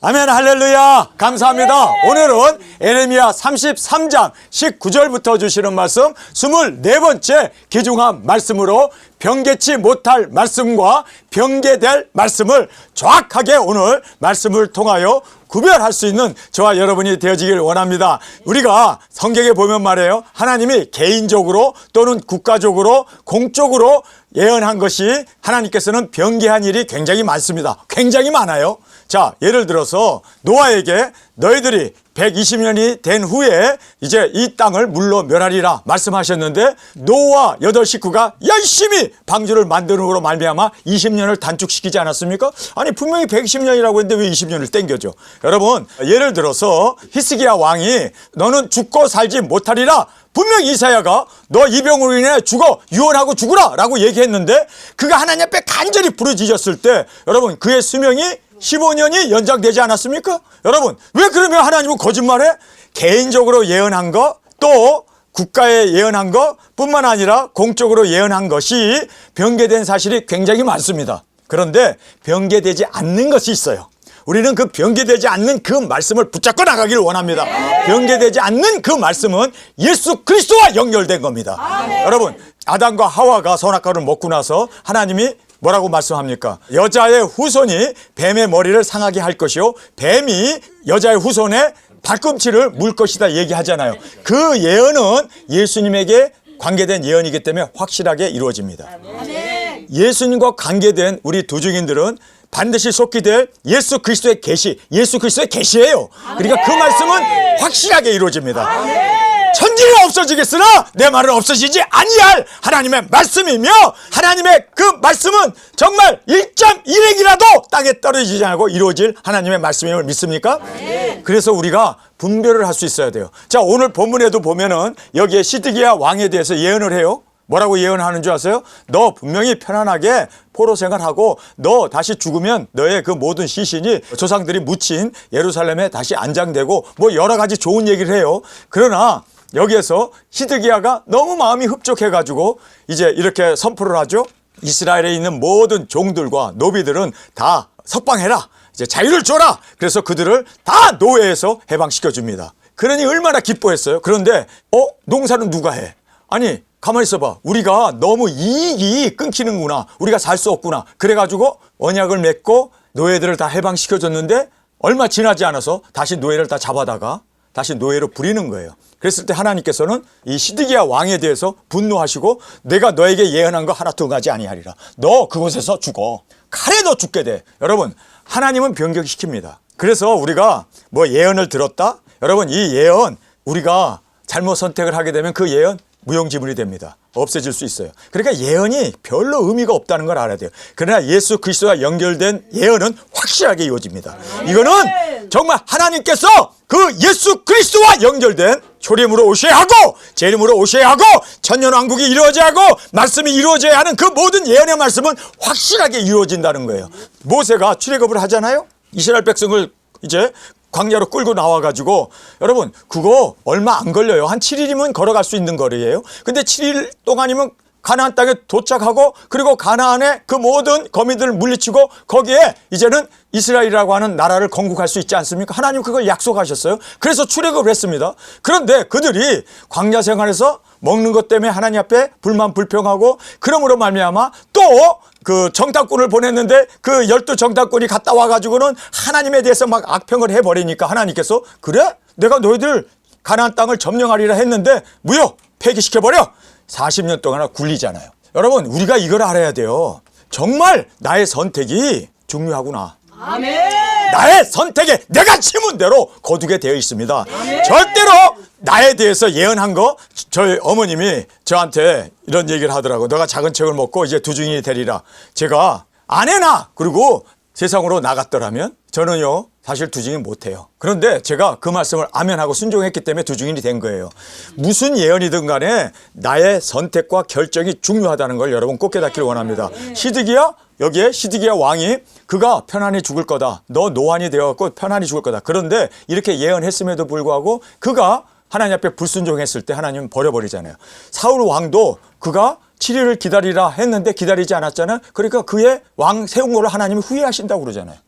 아멘. 할렐루야. 감사합니다. 오늘은 에레미야 33장 19절부터 주시는 말씀 24번째 귀중한 말씀으로 변개치 못할 말씀과 변개될 말씀을 정확하게 오늘 말씀을 통하여 구별할 수 있는 저와 여러분이 되어지길 원합니다. 우리가 성경에 보면 말이에요, 하나님이 개인적으로 또는 국가적으로 공적으로 예언한 것이 하나님께서는 변개한 일이 굉장히 많습니다. 굉장히 많아요. 자, 예를 들어서 노아에게 너희들이 120년이 된 후에 이제 이 땅을 물로 멸하리라 말씀하셨는데, 노아 8 식구가 열심히 방주를 만드는으로 말미암아 20년을 단축시키지 않았습니까? 아니, 분명히 120년이라고 했는데 왜 20년을 땡겨줘? 여러분, 예를 들어서 히스기야 왕이 너는 죽고 살지 못하리라, 분명히 이사야가 너 이 병으로 인해 죽어, 유언하고 죽으라 라고 얘기했는데, 그가 하나님 앞에 간절히 부르짖었을 때 여러분, 그의 수명이 15년이 연장되지 않았습니까? 여러분, 왜 그러면 하나님은 거짓말해? 개인적으로 예언한 거, 또 국가에 예언한 거 뿐만 아니라 공적으로 예언한 것이 변개된 사실이 굉장히 많습니다. 그런데 변개되지 않는 것이 있어요. 우리는 그 변개되지 않는 그 말씀을 붙잡고 나가기를 원합니다. 변개되지 않는 그 말씀은 예수 그리스도와 연결된 겁니다. 여러분, 아담과 하와가 선악과를 먹고 나서 하나님이 뭐라고 말씀합니까? 여자의 후손이 뱀의 머리를 상하게 할 것이요, 뱀이 여자의 후손의 발꿈치를 물 것이다 얘기하잖아요. 그 예언은 예수님에게 관계된 예언이기 때문에 확실하게 이루어집니다. 예수님과 관계된 우리 두 증인들은 반드시 속히 될 예수 그리스도의 계시, 예수 그리스도의 계시예요. 그러니까 그 말씀은 확실하게 이루어집니다. 천지가 없어지겠으나 내 말은 없어지지 아니할 하나님의 말씀이며, 하나님의 그 말씀은 정말 1.1핵이라도 땅에 떨어지지 않고 이루어질 하나님의 말씀임을 믿습니까? 그래서 우리가 분별을 할 수 있어야 돼요. 자, 오늘 본문에도 보면은 여기에 시드기야 왕에 대해서 예언을 해요. 뭐라고 예언하는 줄 아세요? 너 분명히 편안하게 포로 생활하고 너 다시 죽으면 너의 그 모든 시신이 조상들이 묻힌 예루살렘에 다시 안장되고 뭐 여러 가지 좋은 얘기를 해요. 그러나 여기에서 시드기야가 너무 마음이 흡족해가지고 이제 이렇게 선포를 하죠. 이스라엘에 있는 모든 종들과 노비들은 다 석방해라, 이제 자유를 줘라. 그래서 그들을 다 노예에서 해방시켜 줍니다. 그러니 얼마나 기뻐했어요. 그런데 농사는 누가 해? 아니, 가만히 있어봐. 우리가 너무 이익이 끊기는구나, 우리가 살 수 없구나. 그래가지고 언약을 맺고 노예들을 다 해방시켜줬는데 얼마 지나지 않아서 다시 노예를 다 잡아다가 다시 노예로 부리는 거예요. 그랬을 때 하나님께서는 이 시드기야 왕에 대해서 분노하시고, 내가 너에게 예언한 거 하나 등하지 아니하리라. 너 그곳에서 죽어. 칼에 너 죽게 돼. 여러분, 하나님은 변경시킵니다. 그래서 우리가 뭐 예언을 들었다? 여러분, 이 예언 우리가 잘못 선택을 하게 되면 그 예언 무용지물이 됩니다. 없어질 수 있어요. 그러니까 예언이 별로 의미가 없다는 걸 알아야 돼요. 그러나 예수 그리스도와 연결된 예언은 확실하게 이루어집니다. 이거는 정말 하나님께서 그 예수 그리스도와 연결된 초림으로 오셔야 하고 재림으로 오셔야 하고 천년왕국이 이루어져야 하고 말씀이 이루어져야 하는 그 모든 예언의 말씀은 확실하게 이루어진다는 거예요. 모세가 출애굽을 하잖아요. 이스라엘 백성을 이제 광야로 끌고 나와가지고, 여러분 그거 얼마 안 걸려요. 한 7일이면 걸어갈 수 있는 거리예요. 근데 7일 동안이면 가나안 땅에 도착하고, 그리고 가나안의 그 모든 거민들을 물리치고 거기에 이제는 이스라엘이라고 하는 나라를 건국할 수 있지 않습니까? 하나님 그걸 약속하셨어요. 그래서 출애굽을 했습니다. 그런데 그들이 광야 생활에서 먹는 것 때문에 하나님 앞에 불만 불평하고, 그러므로 말미암아 또 그 정탐꾼을 보냈는데 그 12 정탐꾼이 갔다 와가지고는 하나님에 대해서 막 악평을 해버리니까 하나님께서 그래? 내가 너희들 가나안 땅을 점령하리라 했는데 무효! 폐기시켜버려! 40년 동안 굴리잖아요. 여러분, 우리가 이걸 알아야 돼요. 정말 나의 선택이 중요하구나. 아멘. 나의 선택에 내가 심은 대로 거두게 되어 있습니다. 아멘. 절대로 나에 대해서 예언한 거, 저희 어머님이 저한테 이런 얘기를 하더라고요. 너가 작은 책을 먹고 이제 두 증인이 되리라. 제가 안 해놔 그리고 세상으로 나갔더라면 저는요 사실 두 증인 못해요. 그런데 제가 그 말씀을 아멘하고 순종했기 때문에 두 증인이 된 거예요. 무슨 예언이든 간에 나의 선택과 결정이 중요하다는 걸 여러분 꼭 깨닫기를 원합니다. 시드기야, 여기에 시드기야 왕이 그가 편안히 죽을 거다, 너 노환이 되어갖고 편안히 죽을 거다. 그런데 이렇게 예언했음에도 불구하고 그가 하나님 앞에 불순종했을 때 하나님은 버려버리잖아요. 사울 왕도 그가 7일을 기다리라 했는데 기다리지 않았잖아요. 그러니까 그의 왕 세운 거를 하나님이 후회하신다고 그러잖아요.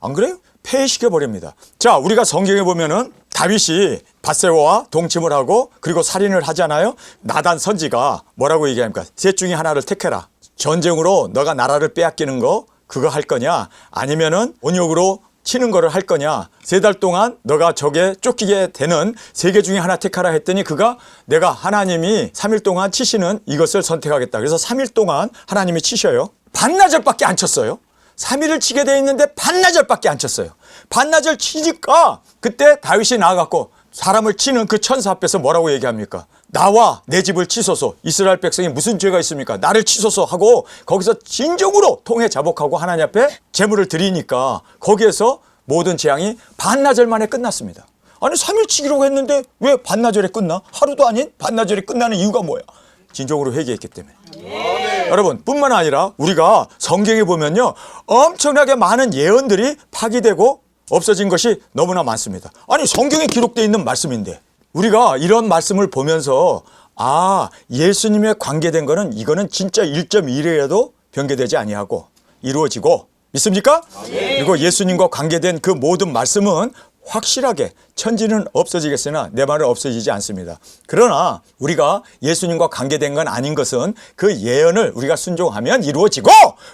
안 그래요? 폐해시켜 버립니다. 자, 우리가 성경에 보면은 다윗이 밧세바와 동침을 하고 그리고 살인을 하잖아요. 나단 선지가 뭐라고 얘기합니까? 셋 중에 하나를 택해라. 전쟁으로 너가 나라를 빼앗기는 거 그거 할 거냐, 아니면은 온역으로 치는 거를 할 거냐, 3달 동안 너가 적에 쫓기게 되는 3개 중에 하나 택하라 했더니 그가 내가 하나님이 3일 동안 치시는 이것을 선택하겠다. 그래서 3일 동안 하나님이 치셔요. 반나절밖에 안 쳤어요. 3일을 치게 돼 있는데 반나절밖에 안 쳤어요. 반나절 치니까 그때 다윗이 나아갔고 사람을 치는 그 천사 앞에서 뭐라고 얘기합니까? 나와 내 집을 치소서. 이스라엘 백성이 무슨 죄가 있습니까? 나를 치소서 하고 거기서 진정으로 통회 자복하고 하나님 앞에 제물을 드리니까 거기에서 모든 재앙이 반나절 만에 끝났습니다. 아니 3일 치기로 했는데 왜 반나절에 끝나? 하루도 아닌 반나절에 끝나는 이유가 뭐야? 진정으로 회개했기 때문에. 여러분 뿐만 아니라 우리가 성경에 보면요, 엄청나게 많은 예언들이 파기되고 없어진 것이 너무나 많습니다. 아니 성경에 기록되어 있는 말씀인데 우리가 이런 말씀을 보면서 아, 예수님에 관계된 거는 이거는 진짜 1.1회라도 변개되지 아니하고 이루어지고, 믿습니까? 그리고 예수님과 관계된 그 모든 말씀은 확실하게 천지는 없어지겠으나 내 말은 없어지지 않습니다. 그러나 우리가 예수님과 관계된 건 아닌 것은 그 예언을 우리가 순종하면 이루어지고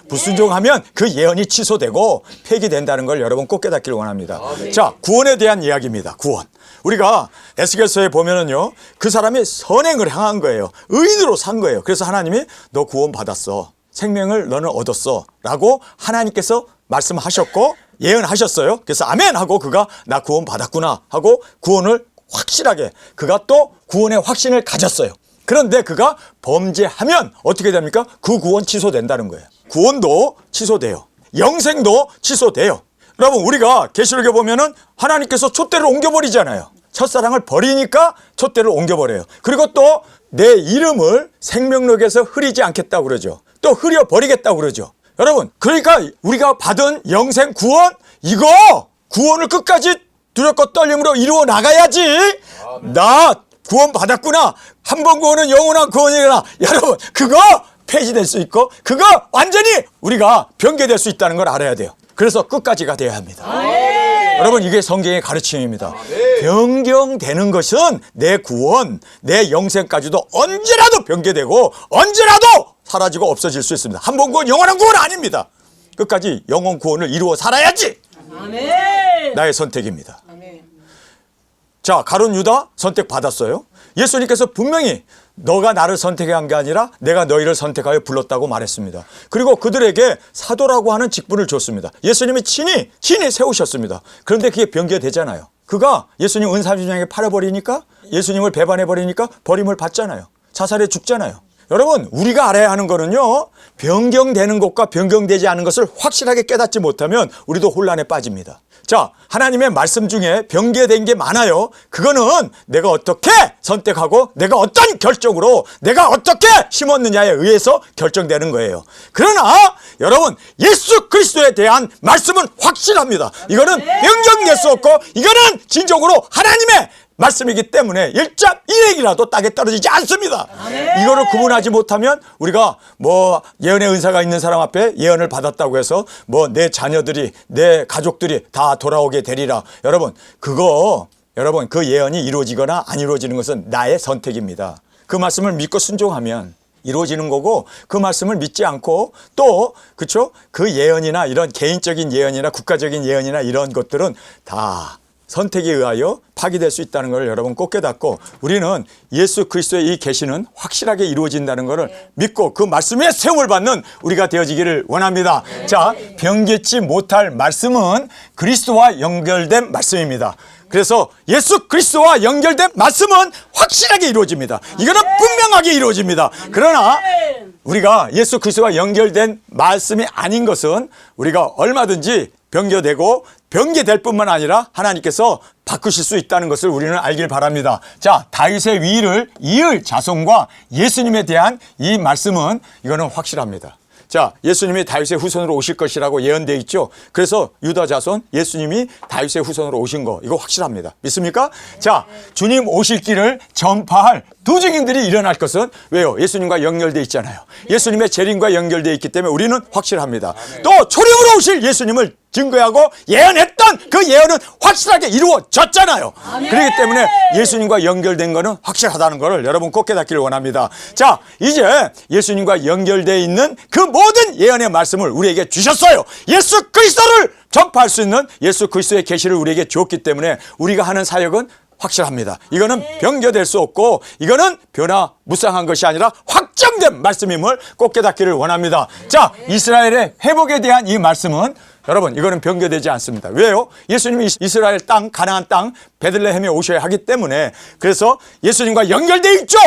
불순종하면 그 예언이 취소되고 폐기된다는 걸 여러분 꼭 깨닫기를 원합니다. 자, 구원에 대한 이야기입니다. 구원. 우리가 에스겔서에 보면은요, 그 사람이 선행을 향한 거예요. 의인으로 산 거예요. 그래서 하나님이 너 구원 받았어. 생명을 너는 얻었어. 라고 하나님께서 말씀하셨고 예언하셨어요. 그래서 아멘 하고 그가 나 구원 받았구나 하고 구원을 확실하게 그가 또 구원의 확신을 가졌어요. 그런데 그가 범죄하면 어떻게 됩니까? 그 구원 취소된다는 거예요. 구원도 취소돼요. 영생도 취소돼요. 여러분 우리가 계시록에 보면은 하나님께서 촛대를 옮겨버리잖아요. 첫사랑을 버리니까 촛대를 옮겨버려요. 그리고 또 내 이름을 생명록에서 흐리지 않겠다고 그러죠. 또 흐려버리겠다고 그러죠. 여러분 그러니까 우리가 받은 영생 구원, 이거 구원을 끝까지 두렵고 떨림으로 이루어 나가야지. 나 구원 받았구나. 한 번 구원은 영원한 구원이라. 여러분 그거 폐지될 수 있고 그거 완전히 우리가 변개될 수 있다는 걸 알아야 돼요. 그래서 끝까지가 돼야 합니다. 여러분 이게 성경의 가르침입니다. 변경되는 것은 내 구원, 내 영생까지도 언제라도 변개되고 언제라도 사라지고 없어질 수 있습니다. 한 번 구원, 영원한 구원 아닙니다. 끝까지 영원 구원을 이루어 살아야지. 아멘. 나의 선택입니다. 아멘. 자, 가룟 유다 선택 받았어요. 예수님께서 분명히 너가 나를 선택한 게 아니라 내가 너희를 선택하여 불렀다고 말했습니다. 그리고 그들에게 사도라고 하는 직분을 줬습니다. 예수님이 친히 세우셨습니다. 그런데 그게 변개되잖아요. 그가 예수님 은사주장에게 팔아버리니까, 예수님을 배반해버리니까 버림을 받잖아요. 자살해 죽잖아요. 여러분 우리가 알아야 하는 거는요, 변경되는 것과 변경되지 않은 것을 확실하게 깨닫지 못하면 우리도 혼란에 빠집니다. 자, 하나님의 말씀 중에 변개된 게 많아요. 그거는 내가 어떻게 선택하고 내가 어떤 결정으로 내가 어떻게 심었느냐에 의해서 결정되는 거예요. 그러나 여러분 예수 그리스도에 대한 말씀은 확실합니다. 이거는 변경될 수 없고 이거는 진정으로 하나님의 말씀이기 때문에 1.1핵이라도 땅에 떨어지지 않습니다. 이거를 구분하지 못하면 우리가 뭐 예언의 은사가 있는 사람 앞에 예언을 받았다고 해서 뭐 내 자녀들이 내 가족들이 다 돌아오게 되리라. 여러분 그 예언이 이루어지거나 안 이루어지는 것은 나의 선택입니다. 그 말씀을 믿고 순종하면 이루어지는 거고, 그 말씀을 믿지 않고 또 그렇죠? 그 예언이나 이런 개인적인 예언이나 국가적인 예언이나 이런 것들은 다 선택에 의하여 파기될 수 있다는 걸 여러분 꼭 깨닫고, 우리는 예수 그리스도의 이 계시는 확실하게 이루어진다는 것을 믿고 그 말씀에 세움을 받는 우리가 되어지기를 원합니다. 자, 변개치 못할 말씀은 그리스도와 연결된 말씀입니다. 그래서 예수 그리스도와 연결된 말씀은 확실하게 이루어집니다. 이거는 분명하게 이루어집니다. 그러나 우리가 예수 그리스도와 연결된 말씀이 아닌 것은 우리가 얼마든지 변개되고 변개될 뿐만 아니라 하나님께서 바꾸실 수 있다는 것을 우리는 알길 바랍니다. 자, 다윗의 위를 이을 자손과 예수님에 대한 이 말씀은 이거는 확실합니다. 자, 예수님이 다윗의 후손으로 오실 것이라고 예언되어 있죠. 그래서 유다 자손 예수님이 다윗의 후손으로 오신 거 이거 확실합니다. 믿습니까? 자, 주님 오실 길을 전파할 두 증인들이 일어날 것은 왜요? 예수님과 연결되어 있잖아요. 예수님의 재림과 연결되어 있기 때문에 우리는 확실합니다. 또 초림으로 오실 예수님을 증거하고 예언했던 그 예언은 확실하게 이루어졌잖아요. 그렇기 때문에 예수님과 연결된 거는 확실하다는 것을 여러분 꼭 깨닫기를 원합니다. 자, 이제 예수님과 연결되어 있는 그 모든 예언의 말씀을 우리에게 주셨어요. 예수 그리스도를 전파할 수 있는 예수 그리스도의 계시를 우리에게 주었기 때문에 우리가 하는 사역은 확실합니다. 이거는 변개될 수 없고 이거는 변화무쌍한 것이 아니라 확정된 말씀임을 꼭 깨닫기를 원합니다. 자, 이스라엘의 회복에 대한 이 말씀은 여러분 이거는 변개되지 않습니다. 왜요? 예수님이 이스라엘 땅, 가나안 땅, 베들레헴에 오셔야 하기 때문에 그래서 예수님과 연결되어 있죠.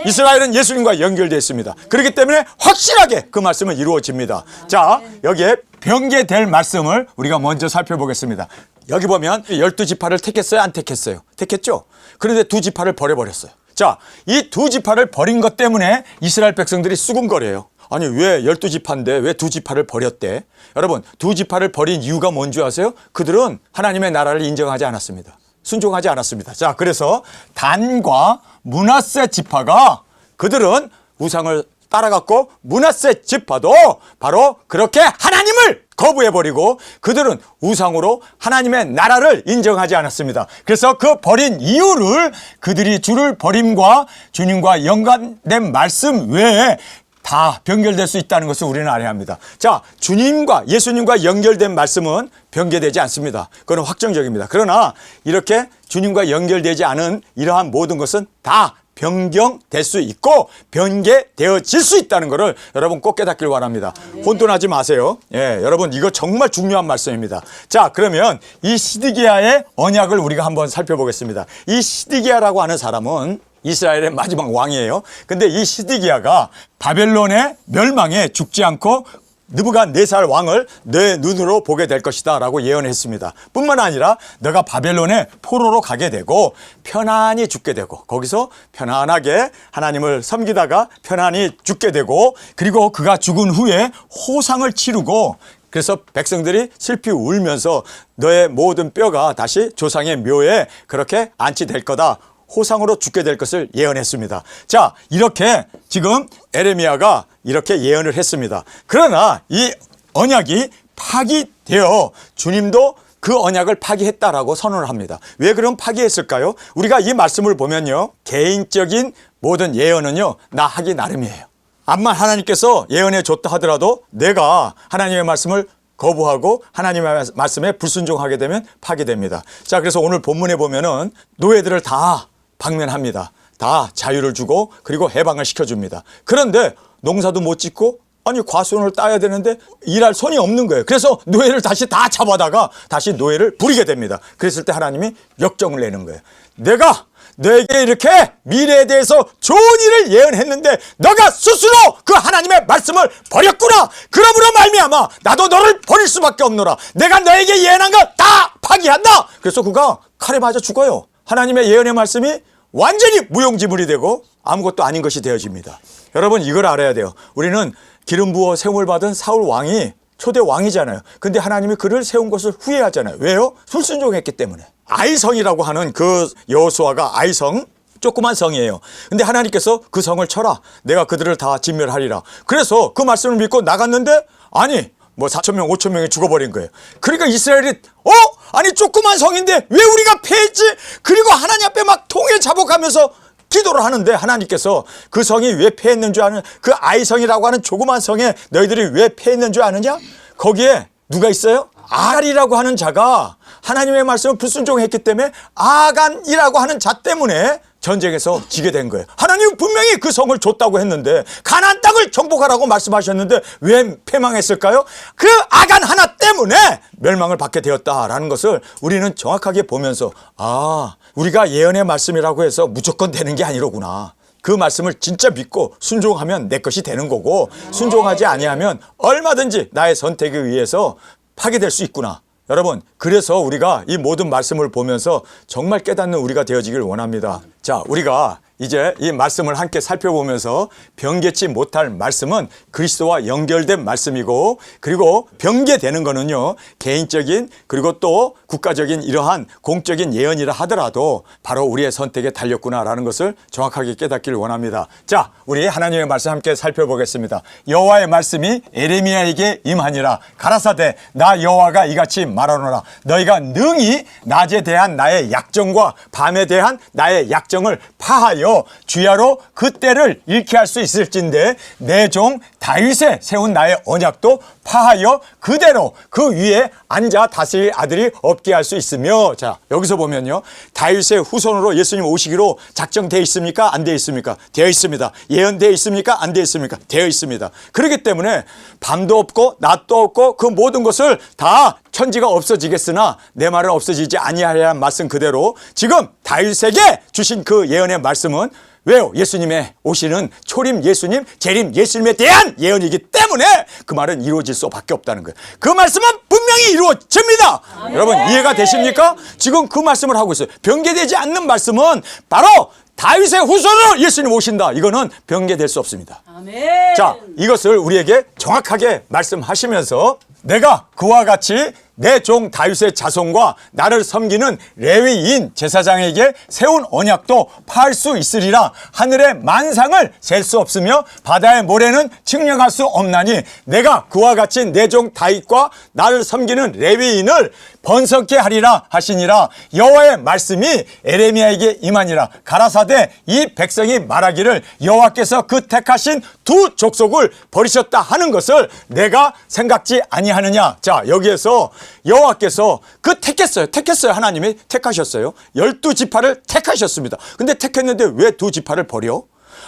이스라엘은 예수님과 연결되어 있습니다. 그렇기 때문에 확실하게 그 말씀은 이루어집니다. 자, 여기에 변개될 말씀을 우리가 먼저 살펴보겠습니다. 여기 보면 12지파를 택했어요? 안 택했어요? 택했죠? 그런데 2지파를 버려버렸어요. 자, 이 2지파를 버린 것 때문에 이스라엘 백성들이 수군거려요. 아니 왜 12지파인데 왜 2지파를 버렸대? 여러분 2지파를 버린 이유가 뭔지 아세요? 그들은 하나님의 나라를 인정하지 않았습니다. 순종하지 않았습니다. 자, 그래서 단과 므낫세 지파가 그들은 우상을 따라갔고 므낫세 지파도 바로 그렇게 하나님을 거부해버리고 그들은 우상으로 하나님의 나라를 인정하지 않았습니다. 그래서 그 버린 이유를 그들이 주를 버림과 주님과 연관된 말씀 외에 다 변결될 수 있다는 것을 우리는 알아야 합니다. 자, 주님과 예수님과 연결된 말씀은 변개되지 않습니다. 그건 확정적입니다. 그러나 이렇게 주님과 연결되지 않은 이러한 모든 것은 다 변경될 수 있고 변개되어질 수 있다는 것을 여러분 꼭 깨닫길 바랍니다. 혼돈하지 마세요. 예, 여러분 이거 정말 중요한 말씀입니다. 자, 그러면 이 시드기야의 언약을 우리가 한번 살펴보겠습니다. 이 시드기야라고 하는 사람은 이스라엘의 마지막 왕이에요. 근데 이 시드기야가 바벨론의 멸망에 죽지 않고 느부갓네살 왕을 내 눈으로 보게 될 것이다 라고 예언했습니다. 뿐만 아니라 너가 바벨론의 포로로 가게 되고 편안히 죽게 되고 거기서 편안하게 하나님을 섬기다가 편안히 죽게 되고 그리고 그가 죽은 후에 호상을 치르고 그래서 백성들이 슬피 울면서 너의 모든 뼈가 다시 조상의 묘에 그렇게 안치될 거다. 호상으로 죽게 될 것을 예언했습니다. 자, 이렇게 지금 에레미야가 이렇게 예언을 했습니다. 그러나 이 언약이 파기되어 주님도 그 언약을 파기했다라고 선언을 합니다. 왜 그럼 파기했을까요? 우리가 이 말씀을 보면요. 개인적인 모든 예언은요. 나 하기 나름이에요. 암만 하나님께서 예언해 줬다 하더라도 내가 하나님의 말씀을 거부하고 하나님의 말씀에 불순종하게 되면 파기됩니다. 자, 그래서 오늘 본문에 보면은 노예들을 다 방면합니다. 다 자유를 주고 그리고 해방을 시켜줍니다. 그런데 농사도 못 짓고 아니 과수원을 따야 되는데 일할 손이 없는 거예요. 그래서 노예를 다시 다 잡아다가 다시 노예를 부리게 됩니다. 그랬을 때 하나님이 역정을 내는 거예요. 내가 너에게 이렇게 미래에 대해서 좋은 일을 예언했는데 너가 스스로 그 하나님의 말씀을 버렸구나. 그러므로 말미암아 나도 너를 버릴 수밖에 없노라. 내가 너에게 예언한 거 다 파기한다. 그래서 그가 칼에 맞아 죽어요. 하나님의 예언의 말씀이 완전히 무용지물이 되고 아무것도 아닌 것이 되어집니다. 여러분 이걸 알아야 돼요. 우리는 기름 부어 세움을 받은 사울 왕이 초대 왕이잖아요. 근데 하나님이 그를 세운 것을 후회하잖아요. 왜요? 불순종했기 때문에. 아이성이라고 하는 그 여호수아가 아이성 조그만 성이에요. 근데 하나님께서 그 성을 쳐라. 내가 그들을 다 진멸하리라. 그래서 그 말씀을 믿고 나갔는데 아니 4,000명 5,000명이 죽어버린 거예요. 그러니까 이스라엘이 아니 조그만 성인데 왜 우리가 패했지? 그리고 하나님 앞에 막 통에 잡아가면서 기도를 하는데 하나님께서 그 성이 왜 패했는 줄 아느냐? 그 아이성이라고 하는 조그만 성에 너희들이 왜 패했는 줄 아느냐? 거기에 누가 있어요? 아갈이라고 하는 자가 하나님의 말씀을 불순종했기 때문에 아간이라고 하는 자 때문에 전쟁에서 지게 된 거예요. 하나님은 분명히 그 성을 줬다고 했는데 가나안 땅을 정복하라고 말씀하셨는데 왜 패망했을까요? 그 아간 하나 때문에 멸망을 받게 되었다라는 것을 우리는 정확하게 보면서 우리가 예언의 말씀이라고 해서 무조건 되는 게 아니로구나. 그 말씀을 진짜 믿고 순종하면 내 것이 되는 거고 순종하지 아니하면 얼마든지 나의 선택에 의해서 파괴될 수 있구나. 여러분 그래서 우리가 이 모든 말씀을 보면서 정말 깨닫는 우리가 되어지길 원합니다. 자, 우리가 이제 이 말씀을 함께 살펴보면서 변개치 못할 말씀은 그리스도와 연결된 말씀이고, 그리고 변개되는 거는요 개인적인 그리고 또 국가적인 이러한 공적인 예언이라 하더라도 바로 우리의 선택에 달렸구나라는 것을 정확하게 깨닫기를 원합니다. 자, 우리 하나님의 말씀 함께 살펴보겠습니다. 여호와의 말씀이 에레미야에게 임하니라. 가라사대 나 여호와가 이같이 말하노라. 너희가 능히 낮에 대한 나의 약정과 밤에 대한 나의 약정을 파하여 주야로 그 때를 잃게 할 수 있을진데 내 종 다윗에 세운 나의 언약도 파하여 그대로 그 위에 앉아 다스릴 아들이 없게 할 수 있으며. 자, 여기서 보면요 다윗의 후손으로 예수님 오시기로 작정되어 있습니까? 안 되어 있습니까? 되어 있습니다. 예언되어 있습니까? 안 되어 있습니까? 되어 있습니다. 그렇기 때문에 밤도 없고 낮도 없고 그 모든 것을 다 천지가 없어지겠으나 내 말은 없어지지 아니하리라는 말씀 그대로 지금 다윗에게 주신 그 예언의 말씀은 왜요? 예수님의 오시는 초림 예수님, 재림 예수님에 대한 예언이기 때문에 그 말은 이루어질 수밖에 없다는 거예요. 그 말씀은 분명히 이루어집니다. 여러분 이해가 되십니까? 지금 그 말씀을 하고 있어요. 변개되지 않는 말씀은 바로 다윗의 후손으로 예수님 오신다. 이거는 변개될 수 없습니다. 아멘. 자, 이것을 우리에게 정확하게 말씀하시면서 내가 그와 같이 내 종 다윗의 자손과 나를 섬기는 레위인 제사장에게 세운 언약도 파할 수 있으리라. 하늘의 만상을 셀 수 없으며 바다의 모래는 측량할 수 없나니 내가 그와 같이 내 종 다윗과 나를 섬기는 레위인을 번성케 하리라 하시니라. 여호와의 말씀이 에레미야에게 임하니라. 가라사대 이 백성이 말하기를 여호와께서 그 택하신 두 족속을 버리셨다 하는 것을 내가 생각지 아니하느냐. 자, 여기에서 여호와께서 그 택했어요. 하나님이 택하셨어요. 12지파를 택하셨습니다. 근데 택했는데 왜 두 지파를 버려?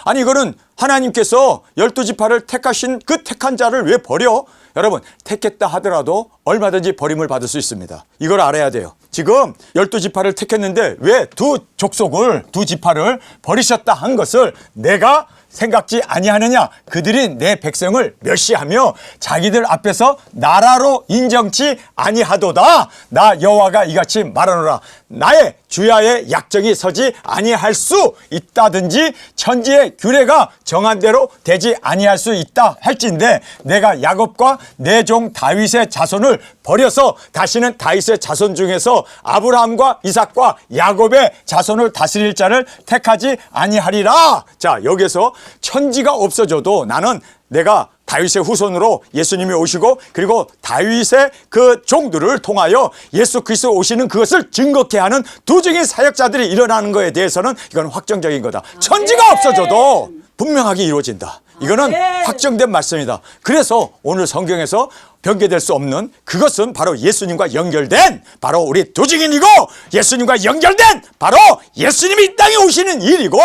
아니 이거는 하나님께서 12지파를 택하신 그 택한 자를 왜 버려? 여러분 택했다 하더라도 얼마든지 버림을 받을 수 있습니다. 이걸 알아야 돼요. 지금 12지파를 택했는데 왜 두 족속을 두 지파를 버리셨다 한 것을 내가 생각지 아니하느냐. 그들이 내 백성을 멸시하며 자기들 앞에서 나라로 인정치 아니하도다. 나 여호와가 이같이 말하노라. 나의 주야의 약정이 서지 아니할 수 있다든지 천지의 규례가 정한 대로 되지 아니할 수 있다 할진대 내가 야곱과 내 종 다윗의 자손을 버려서 다시는 다윗의 자손 중에서 아브라함과 이삭과 야곱의 자손을 다스릴 자를 택하지 아니하리라. 자, 여기서 천지가 없어져도 나는 내가 다윗의 후손으로 예수님이 오시고 그리고 다윗의 그 종들을 통하여 예수 그리스도 오시는 그것을 증거케 하는 두중인 사역자들이 일어나는 것에 대해서는 이건 확정적인 거다. 천지가 없어져도 분명하게 이루어진다. 이거는 확정된 말씀이다. 그래서 오늘 성경에서 변개될 수 없는 그것은 바로 예수님과 연결된 바로 우리 두증인이고 예수님과 연결된 바로 예수님이 이 땅에 오시는 일이고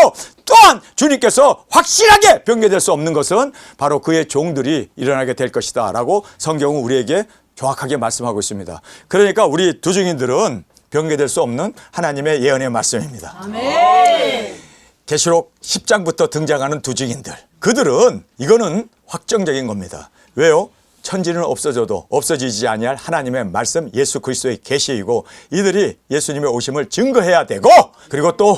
또한 주님께서 확실하게 변개될 수 없는 것은 바로 그의 종들이 일어나게 될 것이다 라고 성경은 우리에게 정확하게 말씀하고 있습니다. 그러니까 우리 두증인들은 변개될 수 없는 하나님의 예언의 말씀입니다. 아멘. 계시록 10장부터 등장하는 두증인들, 그들은 이거는 확정적인 겁니다. 왜요? 천지는 없어져도 없어지지 아니할 하나님의 말씀 예수 그리스도의 계시이고 이들이 예수님의 오심을 증거해야 되고 그리고 또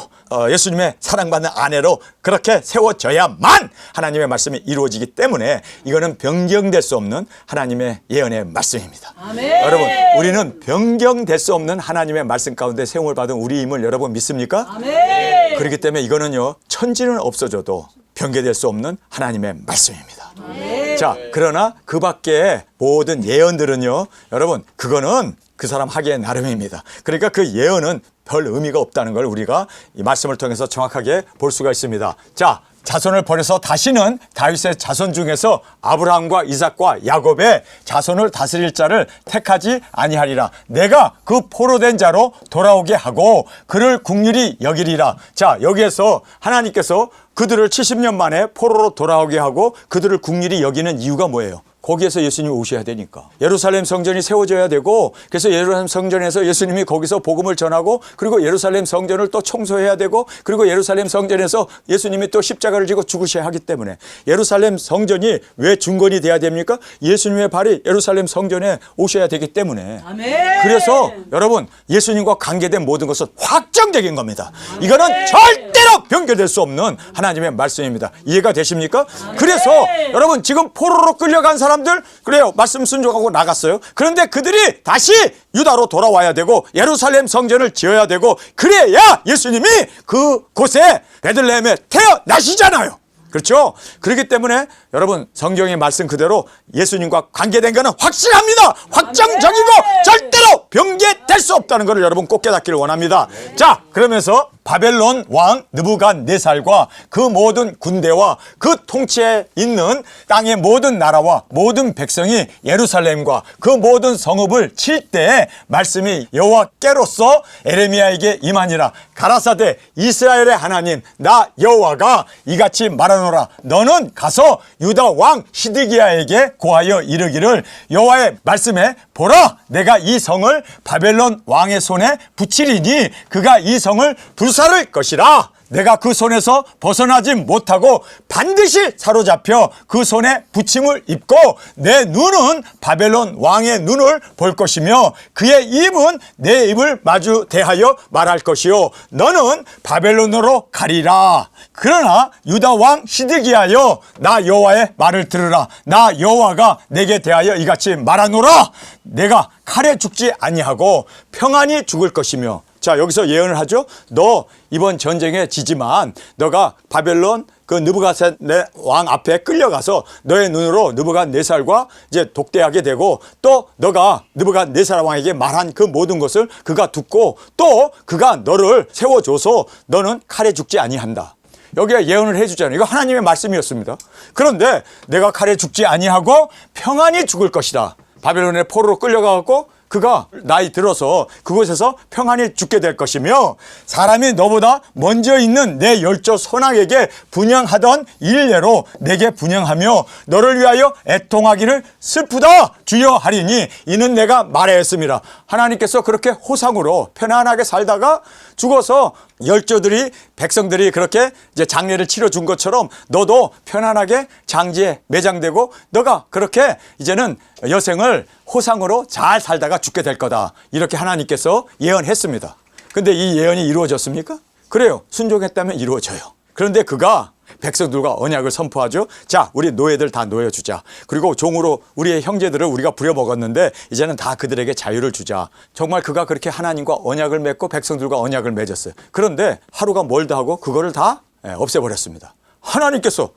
예수님의 사랑받는 아내로 그렇게 세워져야만 하나님의 말씀이 이루어지기 때문에 이거는 변경될 수 없는 하나님의 예언의 말씀입니다. 아멘. 여러분 우리는 변경될 수 없는 하나님의 말씀 가운데 세움을 받은 우리임을 여러분 믿습니까? 아멘. 그렇기 때문에 이거는요 천지는 없어져도 변개될 수 없는 하나님의 말씀입니다. 아멘. 자, 그러나 그 밖에 모든 예언들은요 여러분 그거는 그 사람 하기에 나름입니다. 그러니까 그 예언은 별 의미가 없다는 걸 우리가 이 말씀을 통해서 정확하게 볼 수가 있습니다. 자, 자손을 버려서 다시는 다윗의 자손 중에서 아브라함과 이삭과 야곱의 자손을 다스릴 자를 택하지 아니하리라. 내가 그 포로된 자로 돌아오게 하고 그를 긍휼히 여기리라. 자, 여기에서 하나님께서 그들을 70년 만에 포로로 돌아오게 하고 그들을 긍휼히 여기는 이유가 뭐예요? 거기에서 예수님이 오셔야 되니까. 예루살렘 성전이 세워져야 되고 그래서 예루살렘 성전에서 예수님이 거기서 복음을 전하고 그리고 예루살렘 성전을 또 청소해야 되고 그리고 예루살렘 성전에서 예수님이 또 십자가를 지고 죽으셔야 하기 때문에 예루살렘 성전이 왜 중건이 돼야 됩니까? 예수님의 발이 예루살렘 성전에 오셔야 되기 때문에. 아멘. 그래서 여러분 예수님과 관계된 모든 것은 확정적인 겁니다. 이거는 절대로 변개될 수 없는 하나님의 말씀입니다. 이해가 되십니까? 그래서 여러분 지금 포로로 끌려간 사람들 그래요. 말씀 순종하고 나갔어요. 그런데 그들이 다시 유다로 돌아와야 되고 예루살렘 성전을 지어야 되고 그래야 예수님이 그곳에 베들레헴에 태어나시잖아요. 그렇죠? 그렇기 때문에 여러분 성경의 말씀 그대로 예수님과 관계된 것은 확실합니다. 확정적이고 절대로 변개될 수 없다는 것을 여러분 꼭 깨닫기를 원합니다. 자, 그러면서 바벨론 왕 느부갓네살과 그 모든 군대와 그 통치에 있는 땅의 모든 나라와 모든 백성이 예루살렘과 그 모든 성읍을 칠 때 말씀이 여호와께로서 에레미야에게 임하니라. 가라사대 이스라엘의 하나님 나 여호와가 이같이 말하노라. 너는 가서 유다 왕 시드기야에게 고하여 이르기를 여호와의 말씀에 보라 내가 이 성을 바벨론 왕의 손에 붙이리니 그가 이 성을 불사를 것이라. 내가 그 손에서 벗어나지 못하고 반드시 사로잡혀 그 손에 붙임을 입고 내 눈은 바벨론 왕의 눈을 볼 것이며 그의 입은 내 입을 마주 대하여 말할 것이요 너는 바벨론으로 가리라. 그러나 유다 왕 시드기야여 나 여호와의 말을 들으라. 나 여호와가 내게 대하여 이같이 말하노라. 내가 칼에 죽지 아니하고 평안히 죽을 것이며. 자, 여기서 예언을 하죠. 너 이번 전쟁에 지지만 너가 바벨론 그 느부갓네 왕 앞에 끌려가서 너의 눈으로 느부갓네살과 이제 독대하게 되고 또 너가 느부갓네살 왕에게 말한 그 모든 것을 그가 듣고 또 그가 너를 세워줘서 너는 칼에 죽지 아니한다. 여기에 예언을 해주잖아요. 이거 하나님의 말씀이었습니다. 그런데 내가 칼에 죽지 아니하고 평안히 죽을 것이다. 바벨론의 포로로 끌려가고 그가 나이 들어서 그곳에서 평안히 죽게 될 것이며 사람이 너보다 먼저 있는 내 열조 선악에게 분향하던 일례로 내게 분향하며 너를 위하여 애통하기를 슬프다 주여 하리니 이는 내가 말하였습니다. 하나님께서 그렇게 호상으로 편안하게 살다가 죽어서 열조들이 백성들이 그렇게 이제 장례를 치러준 것처럼 너도 편안하게 장지에 매장되고 너가 그렇게 이제는 여생을 호상으로 잘 살다가 죽게 될 거다. 이렇게 하나님께서 예언했습니다. 근데 이 예언이 이루어졌습니까? 그래요. 순종했다면 이루어져요. 그런데 그가 백성들과 언약을 선포하죠. 자, 우리 노예들 다 놓여주자. 그리고 종으로 우리의 형제들을 우리가 부려먹었는데 이제는 다 그들에게 자유를 주자. 정말 그가 그렇게 하나님과 언약을 맺고 백성들과 언약을 맺었어요. 그런데 하루가 멀다 하고 그거를 다 없애버렸습니다. 하나님께서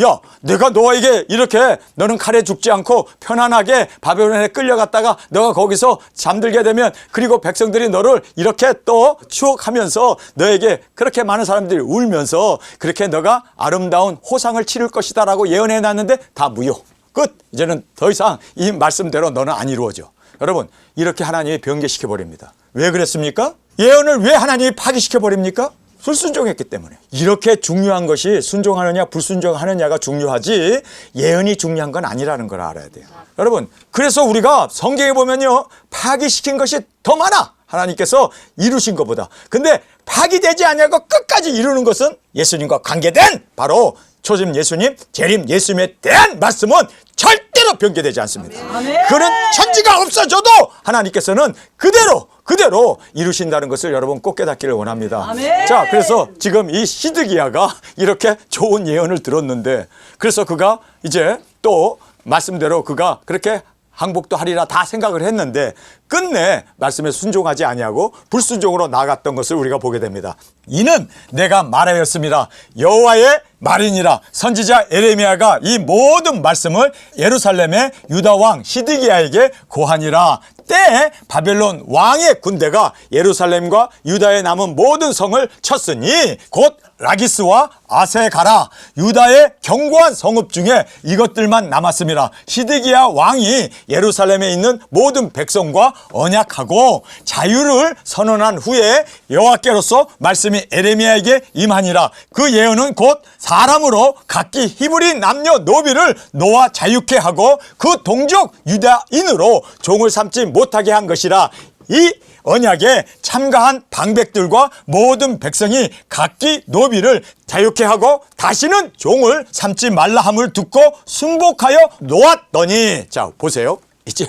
야, 내가 너에게 이렇게 너는 칼에 죽지 않고 편안하게 바벨론에 끌려갔다가 너가 거기서 잠들게 되면 그리고 백성들이 너를 이렇게 또 추억하면서 너에게 그렇게 많은 사람들이 울면서 그렇게 너가 아름다운 호상을 치를 것이다 라고 예언해 놨는데 다 무효. 끝. 이제는 더 이상 이 말씀대로 너는 안 이루어져. 여러분 이렇게 하나님이 변개시켜 버립니다. 왜 그랬습니까? 예언을 왜 하나님이 파기시켜 버립니까? 불순종했기 때문에. 이렇게 중요한 것이 순종하느냐 불순종하느냐가 중요하지 예언이 중요한 건 아니라는 걸 알아야 돼요. 여러분 그래서 우리가 성경에 보면요 파기시킨 것이 더 많아. 하나님께서 이루신 것보다. 근데 파기되지 않냐고 끝까지 이루는 것은 예수님과 관계된 바로 초심 예수님, 재림 예수님에 대한 말씀은 절대로 변개되지 않습니다. 그는 천지가 없어져도 하나님께서는 그대로 이루신다는 것을 여러분 꼭 깨닫기를 원합니다. 아멘. 자, 그래서 지금 이 시드기야가 이렇게 좋은 예언을 들었는데 그래서 그가 이제 또 말씀대로 그가 그렇게 항복도 하리라 다 생각을 했는데 끝내 말씀에 순종하지 아니하고 불순종으로 나갔던 것을 우리가 보게 됩니다. 이는 내가 말하였습니다. 여호와의 말이니라. 선지자 에레미야가 이 모든 말씀을 예루살렘의 유다 왕 시드기야에게 고하니라. 때에 바벨론 왕의 군대가 예루살렘과 유다에 남은 모든 성을 쳤으니 곧 라기스와 아세가라 유다의 견고한 성읍 중에 이것들만 남았습니다. 시드기야 왕이 예루살렘에 있는 모든 백성과 언약하고 자유를 선언한 후에 여호와께로서 말씀이 에레미야에게 임하니라. 그 예언은 곧 사람으로 각기 히브리 남녀 노비를 놓아 자유케 하고 그 동족 유다인으로 종을 삼지 못하게 한 것이라. 이 언약에 참가한 방백들과 모든 백성이 각기 노비를 자유케 하고 다시는 종을 삼지 말라 함을 듣고 순복하여 놓았더니 자 보세요. 이제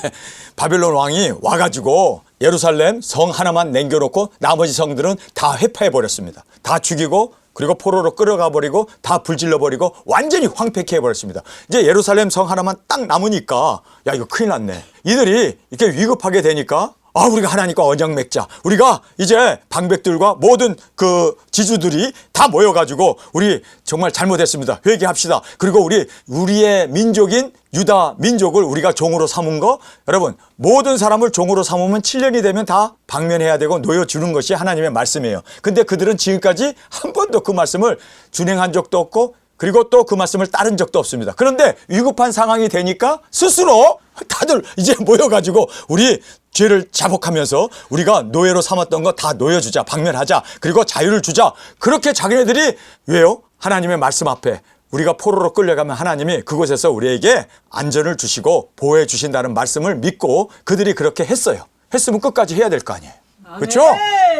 바벨론 왕이 와가지고 예루살렘 성 하나만 남겨놓고 나머지 성들은 다 회파해 버렸습니다. 다 죽이고 그리고 포로로 끌어가 버리고 다 불질러 버리고 완전히 황폐케 해버렸습니다. 이제 예루살렘 성 하나만 딱 남으니까 야 이거 큰일 났네. 이들이 이렇게 위급하게 되니까 우리가 하나님과 언약 맺자. 우리가 이제 방백들과 모든 그 지주들이 다 모여가지고 우리 정말 잘못했습니다. 회개합시다. 그리고 우리의 민족인 유다 민족을 우리가 종으로 삼은 거, 여러분 모든 사람을 종으로 삼으면 7년이 되면 다 방면해야 되고 놓여주는 것이 하나님의 말씀이에요. 근데 그들은 지금까지 한 번도 그 말씀을 준행한 적도 없고 그리고 또 그 말씀을 따른 적도 없습니다. 그런데 위급한 상황이 되니까 스스로 다들 이제 모여가지고 우리 죄를 자복하면서 우리가 노예로 삼았던 거 다 놓여주자, 방면하자, 그리고 자유를 주자. 그렇게 자기네들이 왜요? 하나님의 말씀 앞에 우리가 포로로 끌려가면 하나님이 그곳에서 우리에게 안전을 주시고 보호해 주신다는 말씀을 믿고 그들이 그렇게 했어요. 했으면 끝까지 해야 될 거 아니에요. 그렇죠?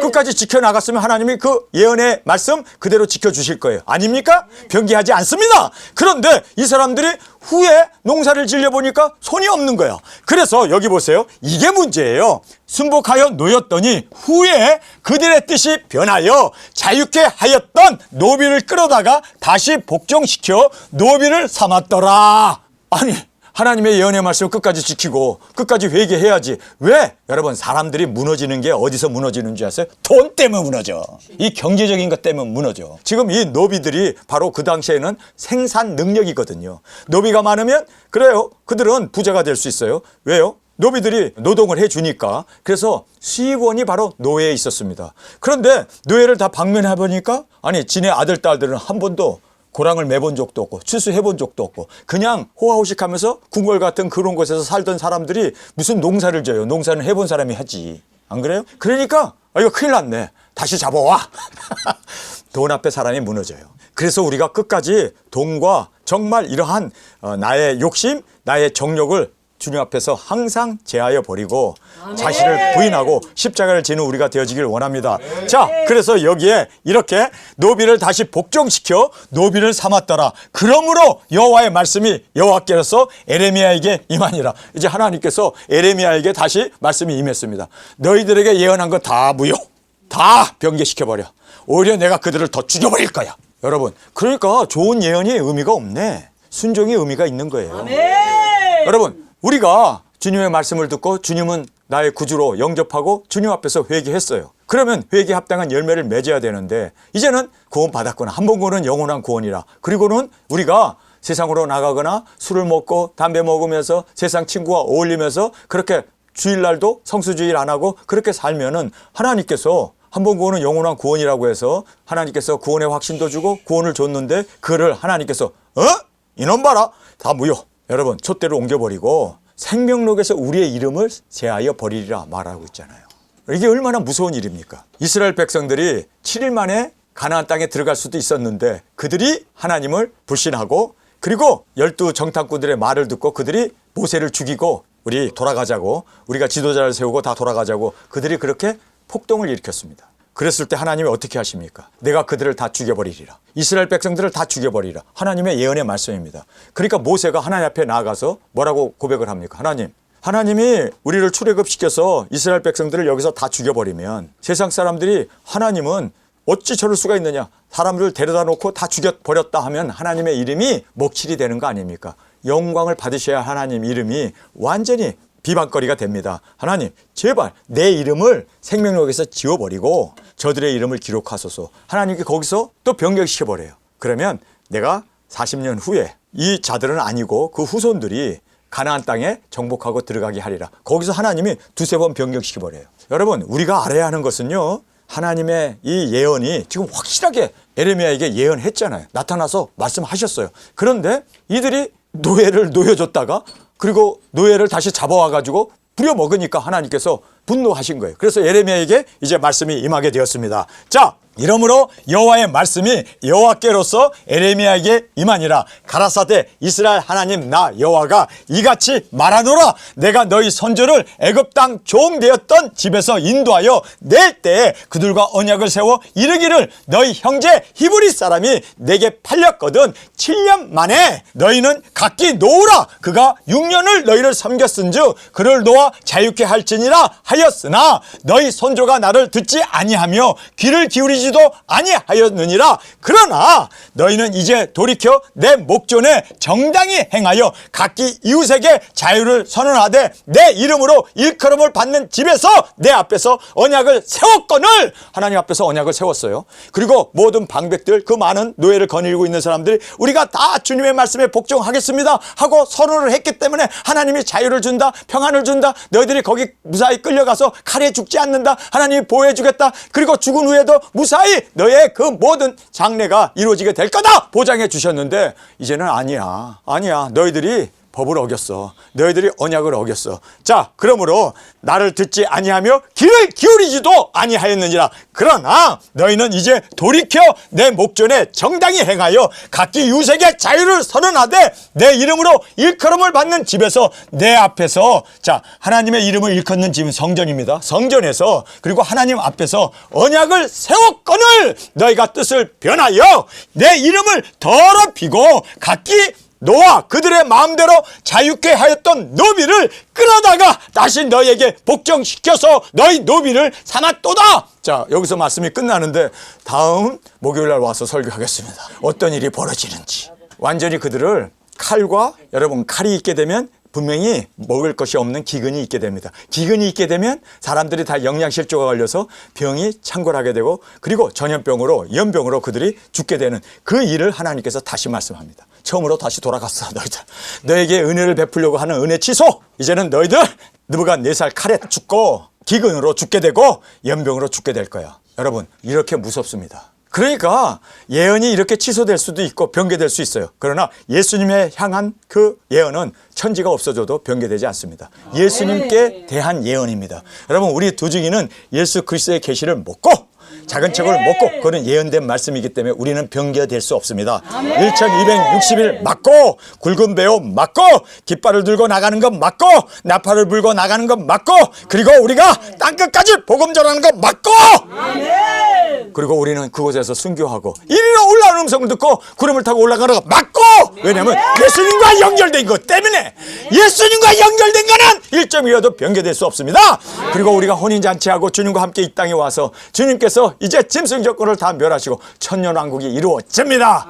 끝까지 지켜나갔으면 하나님이 그 예언의 말씀 그대로 지켜주실 거예요. 아닙니까? 변기하지 않습니다. 그런데 이 사람들이 후에 농사를 질려보니까 손이 없는 거예요. 그래서 여기 보세요. 이게 문제예요. 순복하여 놓였더니 후에 그들의 뜻이 변하여 자유케 하였던 노비를 끌어다가 다시 복종시켜 노비를 삼았더라. 아니, 하나님의 예언의 말씀을 끝까지 지키고 끝까지 회개해야지. 왜? 여러분 사람들이 무너지는 게 어디서 무너지는 줄 아세요? 돈 때문에 무너져. 이 경제적인 것 때문에 무너져. 지금 이 노비들이 바로 그 당시에는 생산 능력이거든요. 노비가 많으면 그래요. 그들은 부자가 될 수 있어요. 왜요? 노비들이 노동을 해주니까. 그래서 수익원이 바로 노예에 있었습니다. 그런데 노예를 다 방면해 보니까 아니 지네 아들 딸들은 한 번도 고랑을 매본 적도 없고 추수해본 적도 없고 그냥 호화호식하면서 궁궐 같은 그런 곳에서 살던 사람들이 무슨 농사를 져요. 농사는 해본 사람이 하지. 안 그래요? 그러니까 이거 큰일 났네. 다시 잡아와. 돈 앞에 사람이 무너져요. 그래서 우리가 끝까지 돈과 정말 이러한 나의 욕심, 나의 정욕을 주님 앞에서 항상 제하여 버리고 자신을 부인하고 십자가를 지는 우리가 되어지길 원합니다. 자, 그래서 여기에 이렇게 노비를 다시 복종시켜 노비를 삼았더라. 그러므로 여호와의 말씀이 여호와께서 에레미야에게 임하니라. 이제 하나님께서 에레미야에게 다시 말씀이 임했습니다. 너희들에게 예언한 거 다 무효. 다 변개시켜버려. 오히려 내가 그들을 더 죽여버릴 거야. 여러분, 그러니까 좋은 예언이 의미가 없네. 순종이 의미가 있는 거예요. 여러분, 우리가 주님의 말씀을 듣고 주님은 나의 구주로 영접하고 주님 앞에서 회개했어요. 그러면 회개에 합당한 열매를 맺어야 되는데 이제는 구원 받았구나. 한 번 구원은 영원한 구원이라. 그리고는 우리가 세상으로 나가거나 술을 먹고 담배 먹으면서 세상 친구와 어울리면서 그렇게 주일날도 성수주일 안 하고 그렇게 살면은 하나님께서 한 번 구원은 영원한 구원이라고 해서 하나님께서 구원의 확신도 주고 구원을 줬는데 그를 하나님께서 이놈 봐라. 다 무효. 여러분 촛대를 옮겨버리고 생명록에서 우리의 이름을 제하여 버리리라 말하고 있잖아요. 이게 얼마나 무서운 일입니까? 이스라엘 백성들이 7일 만에 가나안 땅에 들어갈 수도 있었는데 그들이 하나님을 불신하고 그리고 12 정탐꾼들의 말을 듣고 그들이 모세를 죽이고 우리 돌아가자고 우리가 지도자를 세우고 다 돌아가자고 그들이 그렇게 폭동을 일으켰습니다. 그랬을 때 하나님이 어떻게 하십니까? 내가 그들을 다 죽여버리리라. 이스라엘 백성들을 다 죽여버리라. 하나님의 예언의 말씀입니다. 그러니까 모세가 하나님 앞에 나아가서 뭐라고 고백을 합니까? 하나님이 우리를 출애굽시켜서 이스라엘 백성들을 여기서 다 죽여버리면 세상 사람들이 하나님은 어찌 저럴 수가 있느냐. 사람들을 데려다 놓고 다 죽여버렸다 하면 하나님의 이름이 먹칠이 되는 거 아닙니까? 영광을 받으셔야 하나님 이름이 완전히 비방거리가 됩니다. 하나님 제발 내 이름을 생명록에서 지워버리고 저들의 이름을 기록하소서. 하나님께 거기서 또 변경시켜버려요. 그러면 내가 40년 후에 이 자들은 아니고 그 후손들이 가나안 땅에 정복하고 들어가게 하리라. 거기서 하나님이 두세 번 변경시켜버려요. 여러분 우리가 알아야 하는 것은요. 하나님의 이 예언이 지금 확실하게 에레미야에게 예언했잖아요. 나타나서 말씀하셨어요. 그런데 이들이 노예를 놓여줬다가 그리고 노예를 다시 잡아와가지고 부려먹으니까 하나님께서 분노하신 거예요. 그래서 에레미야에게 이제 말씀이 임하게 되었습니다. 자, 이러므로 여호와의 말씀이 여호와께로서 에레미야에게 임하니라. 가라사대 이스라엘 하나님 나 여호와가 이같이 말하노라. 내가 너희 선조를 애굽 땅 종 되었던 집에서 인도하여 낼 때에 그들과 언약을 세워 이르기를 너희 형제 히브리 사람이 내게 팔렸거든 7년 만에 너희는 각기 놓으라. 그가 6년을 너희를 섬겼은즉 그를 놓아 자유케 할지니라 하였으나 너희 선조가 나를 듣지 아니하며 귀를 기울이지 기울이지도 아니하였느니라. 그러나 너희는 이제 돌이켜 내 목전에 정당히 행하여 각기 이웃에게 자유를 선언하되 내 이름으로 일컬음을 받는 집에서 내 앞에서 언약을 세웠거늘. 하나님 앞에서 언약을 세웠어요. 그리고 모든 방백들, 그 많은 노예를 거느리고 있는 사람들이 우리가 다 주님의 말씀에 복종하겠습니다 하고 선언을 했기 때문에 하나님이 자유를 준다, 평안을 준다, 너희들이 거기 무사히 끌려가서 칼에 죽지 않는다, 하나님이 보호해 주겠다, 그리고 죽은 후에도 무사히 너의 그 모든 장래가 이루어지게 될 거다 보장해 주셨는데 이제는 아니야. 너희들이 법을 어겼어. 너희들이 언약을 어겼어. 자, 그러므로 나를 듣지 아니하며 귀를 기울이지도 아니하였느니라. 그러나 너희는 이제 돌이켜 내 목전에 정당히 행하여 각기 이웃에게 자유를 선언하되 내 이름으로 일컬음을 받는 집에서 내 앞에서, 자, 하나님의 이름을 일컫는 집은 성전입니다. 성전에서, 그리고 하나님 앞에서 언약을 세웠거늘 너희가 뜻을 변하여 내 이름을 더럽히고 각기 너와 그들의 마음대로 자유케 하였던 노비를 끌어다가 다시 너희에게 복종시켜서 너희 노비를 삼았도다. 자, 여기서 말씀이 끝나는데 다음 목요일날 와서 설교하겠습니다. 어떤 일이 벌어지는지. 완전히 그들을 칼과, 여러분, 칼이 있게 되면 분명히 먹을 것이 없는 기근이 있게 됩니다. 기근이 있게 되면 사람들이 다 영양실조가 걸려서 병이 창궐하게 되고, 그리고 전염병으로, 연병으로 그들이 죽게 되는 그 일을 하나님께서 다시 말씀합니다. 처음으로 다시 돌아갔어. 너에게 은혜를 베풀려고 하는 은혜 취소. 이제는 너희들 느부갓네살 칼에 죽고 기근으로 죽게 되고 연병으로 죽게 될 거야. 여러분, 이렇게 무섭습니다. 그러니까 예언이 이렇게 취소될 수도 있고 변개될 수 있어요. 그러나 예수님에 향한 그 예언은 천지가 없어져도 변개되지 않습니다. 예수님께 대한 예언입니다. 여러분, 우리 두중이는 예수 그리스도의 계시를 먹고 작은 책을 먹고, 그거는 예언된 말씀이기 때문에 우리는 변개될 수 없습니다. 1260일 맞고, 굵은 배옷 맞고, 깃발을 들고 나가는 것 맞고, 나팔을 불고 나가는 것 맞고, 그리고 우리가 땅끝까지 복음 전하는 것 맞고, 그리고 우리는 그곳에서 순교하고 이리로 올라오는 음성을 듣고 구름을 타고 올라가는 거 맞고. 왜냐하면 예수님과 연결된 것 때문에. 예수님과 연결된 거는 1점이라도 변개될 수 없습니다. 그리고 우리가 혼인잔치하고 주님과 함께 이 땅에 와서 주님께서 이제 짐승 조건을 다 멸하시고 천년왕국이 이루어집니다.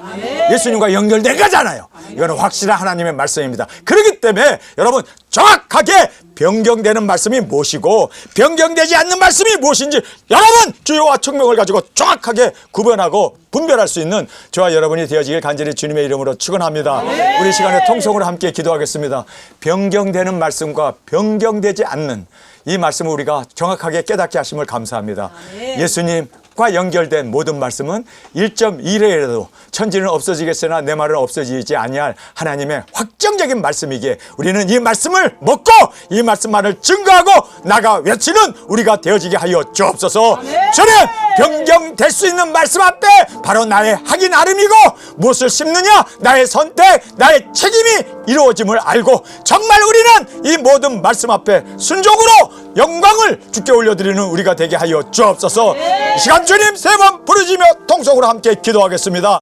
예수님과 연결된 거잖아요. 이거는 확실한 하나님의 말씀입니다. 그렇기 때문에 여러분, 정확하게 변경되는 말씀이 무엇이고 변경되지 않는 말씀이 무엇인지 여러분 주요와 총명을 가지고 정확하게 구분하고 분별할 수 있는 저와 여러분이 되어지길 간절히 주님의 이름으로 축원합니다. 우리 시간에 통성으로 함께 기도하겠습니다. 변경되는 말씀과 변경되지 않는 이 말씀을 우리가 정확하게 깨닫게 하심을 감사합니다. 예수님과 연결된 모든 말씀은 1.1회라도 천지는 없어지겠으나 내 말은 없어지지 아니할 하나님의 확정적인 말씀이기에 우리는 이 말씀을 먹고 이 말씀만을 증거하고 나가 외치는 우리가 되어지게 하여 주옵소서. 저는 변경될 수 있는 말씀 앞에 바로 나의 하기 나름이고 무엇을 심느냐 나의 선택, 나의 책임이 이루어짐을 알고 정말 우리는 이 모든 말씀 앞에 순종으로 영광을 주께 올려드리는 우리가 되게 하여 주옵소서. 이 시간 주님 세 번 부르짖으며 통성으로 함께 기도하겠습니다.